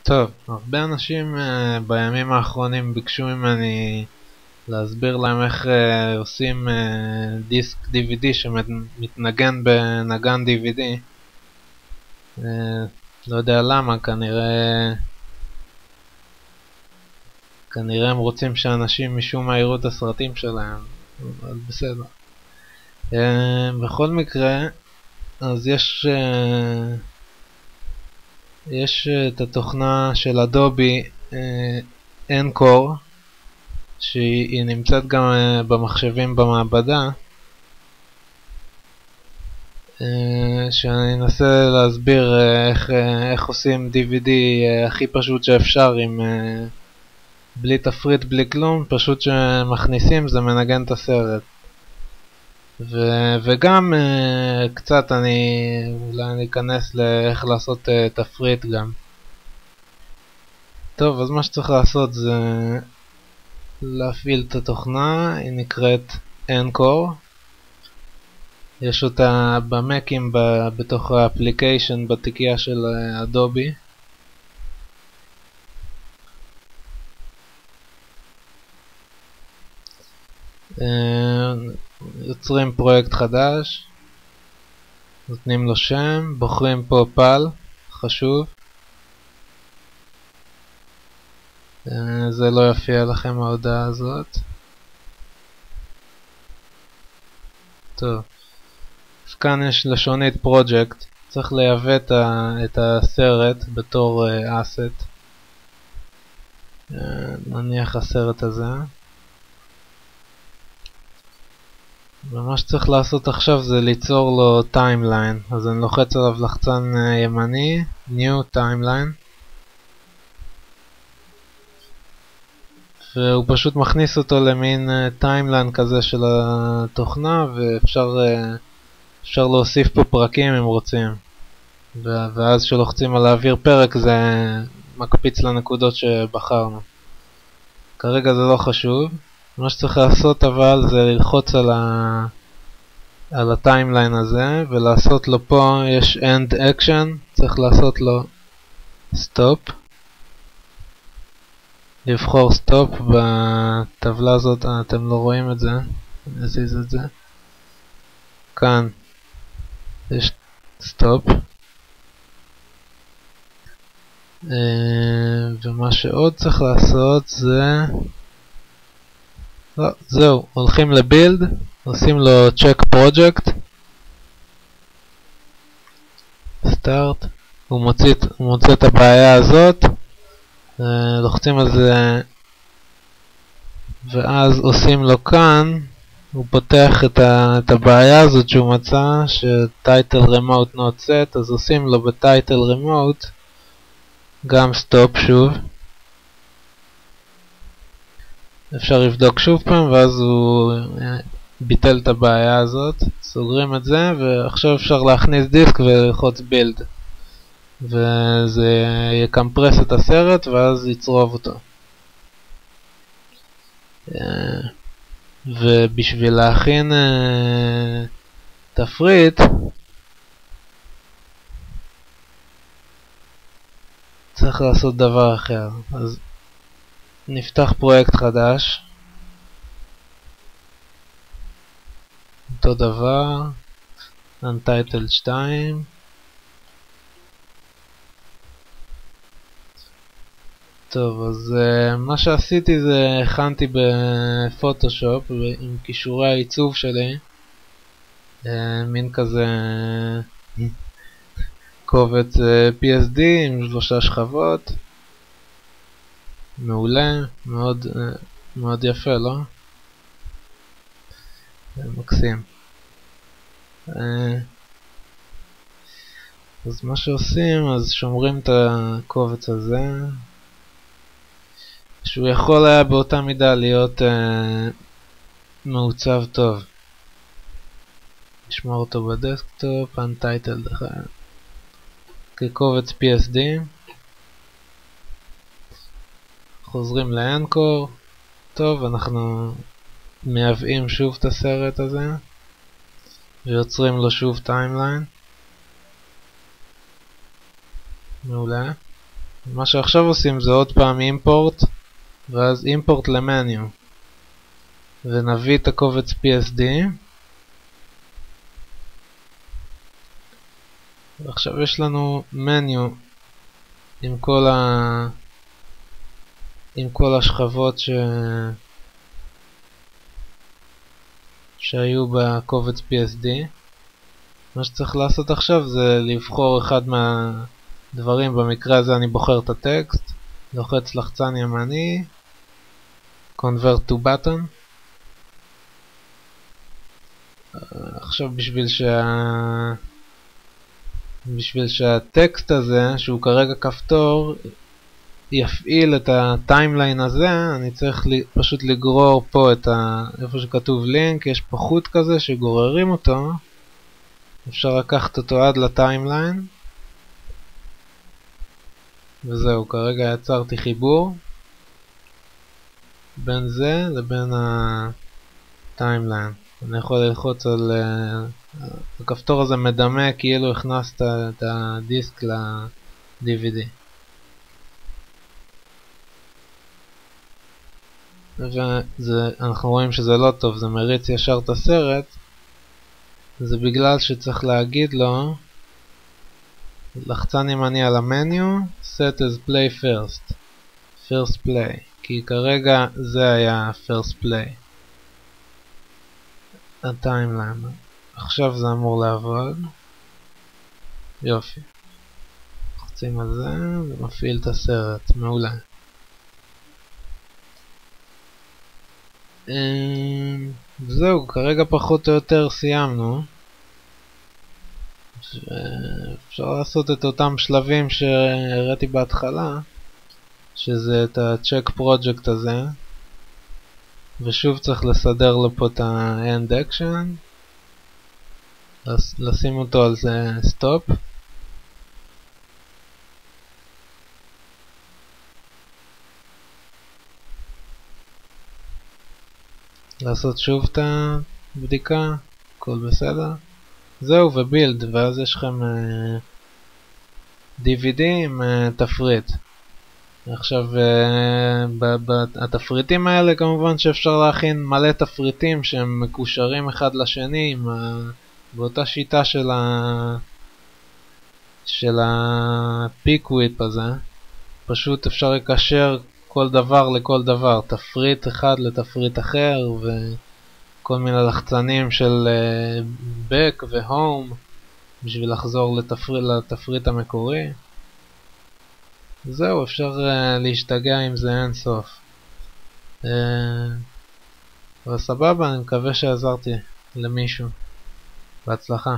טוב, הרבה אנשים בימים האחרונים ביקשו ממני להסביר להם איך עושים דיסק DVD שמתנגן בנגן DVD. לא יודע למה, כנראה הם רוצים שאנשים משום מה יראו את הסרטים שלהם, אבל בסדר. בכל מקרה, אז יש את התוכנה של אדובי אנקור, שהיא נמצאת גם במחשבים במעבדה, שאני אנסה להסביר איך עושים DVD הכי פשוט שאפשר, בלי תפריט, בלי כלום, פשוט שמכניסים, זה מנגן את הסרט. וגם קצת אולי אני אכנס לאיך לעשות תפריט גם. טוב, אז מה שצריך לעשות זה להפעיל את התוכנה, היא נקראת אנקור. יש אותה במקים בתוך האפליקיישן בתיקייה של אדובי. יוצרים פרויקט חדש, נותנים לו שם, בוחרים פה פל, חשוב. זה לא יופיע לכם ההודעה הזאת. טוב, אז כאן יש לשונית פרויקט, צריך לייבא את הסרט בתור אסט. נניח הסרט הזה. ומה שצריך לעשות עכשיו זה ליצור לו טיימליין. אז אני לוחץ עליו לחצן ימני, New Timeline, והוא פשוט מכניס אותו למין טיימליין כזה של התוכנה, ואפשר להוסיף פה פרקים אם רוצים, ואז כשלוחצים על להעביר פרק זה מקפיץ לנקודות שבחרנו. כרגע זה לא חשוב. מה שצריך לעשות אבל זה ללחוץ על הטיימליין הזה ולעשות לו פה, יש end action, צריך לעשות לו stop, לבחור stop בטבלה הזאת. אתם לא רואים את זה, נזיז את זה, כאן יש stop. ומה שעוד צריך לעשות זה זהו, הולכים לבילד, עושים לו check project, start, הוא מוצא את הבעיה הזאת, לוחצים על זה, ואז עושים לו כאן, הוא פותח את הבעיה הזאת שהוא מצא, ש-title remote not set, אז עושים לו ב-title remote, גם stop שוב. אפשר לבדוק שוב פעם, ואז הוא ביטל את הבעיה הזאת. סוגרים את זה, ועכשיו אפשר להכניס דיסק וללחוץ בילד, וזה יקמפרס את הסרט ואז יצרוב אותו. ובשביל להכין תפריט צריך לעשות דבר אחר. אז נפתח פרויקט חדש, אותו דבר, Untitled 2. טוב, אז מה שעשיתי זה הכנתי בפוטושופ עם קישורי העיצוב שלי, מין כזה קובץ PSD עם 3 שכבות. מעולה, מאוד יפה, לא? מקסים. אז מה שעושים, אז שומרים את הקובץ הזה, שהוא יכול היה באותה מידה להיות מעוצב טוב. נשמור אותו בדסקטופ, Untitled כקובץ PSD. חוזרים לאנקור. טוב, אנחנו מייבאים שוב את הסרט הזה ויוצרים לו שוב טיימליין. מעולה. מה שעכשיו עושים זה עוד פעם אימפורט, ואז אימפורט למניו, ונביא את הקובץ PSD. ועכשיו יש לנו מניו עם כל השכבות שהיו בקובץ PSD. מה שצריך לעשות עכשיו זה לבחור אחד מהדברים. במקרה הזה אני בוחר את הטקסט, לוחץ לחצן ימני, convert to button. עכשיו בשביל שהטקסט הזה, שהוא כרגע כפתור, יפעיל את הטיימליין הזה, אני צריך פשוט לגרור פה איפה שכתוב לינק, יש פה חוט כזה שגוררים אותו, אפשר לקחת אותו עד לטיימליין, וזהו, כרגע יצרתי חיבור בין זה לבין הטיימליין. אני יכול ללחוץ על הכפתור הזה, מדמה כאילו הכנסת את הדיסק ל-DVD. ואנחנו רואים שזה לא טוב, זה מריץ ישר את הסרט. זה בגלל שצריך להגיד לו, לחצן ימני על המניו, set as play first play, כי כרגע זה היה first play, הטיימליין. עכשיו זה אמור לעבוד. יופי, לחצים על זה ומפעיל את הסרט, מעולה. זהו, כרגע פחות או יותר סיימנו. אפשר לעשות את אותם שלבים שהראיתי בהתחלה, שזה את ה-check project הזה, ושוב צריך לסדר לו פה את ה-end action, לשים אותו על זה stop, לעשות שוב את הבדיקה, הכל בסדר. זהו, ובילד, ואז יש לכם DVD עם תפריט. עכשיו, התפריטים האלה כמובן שאפשר להכין מלא תפריטים שהם מקושרים אחד לשני באותה שיטה של ה-pick-whip הזה. פשוט אפשר לקשר כל דבר לכל דבר, תפריט אחד לתפריט אחר, וכל מיני לחצנים של back ו-home בשביל לחזור לתפריט המקורי. זהו, אפשר להשתגע עם זה אין סוף. אבל סבבה, אני מקווה שעזרתי למישהו. בהצלחה.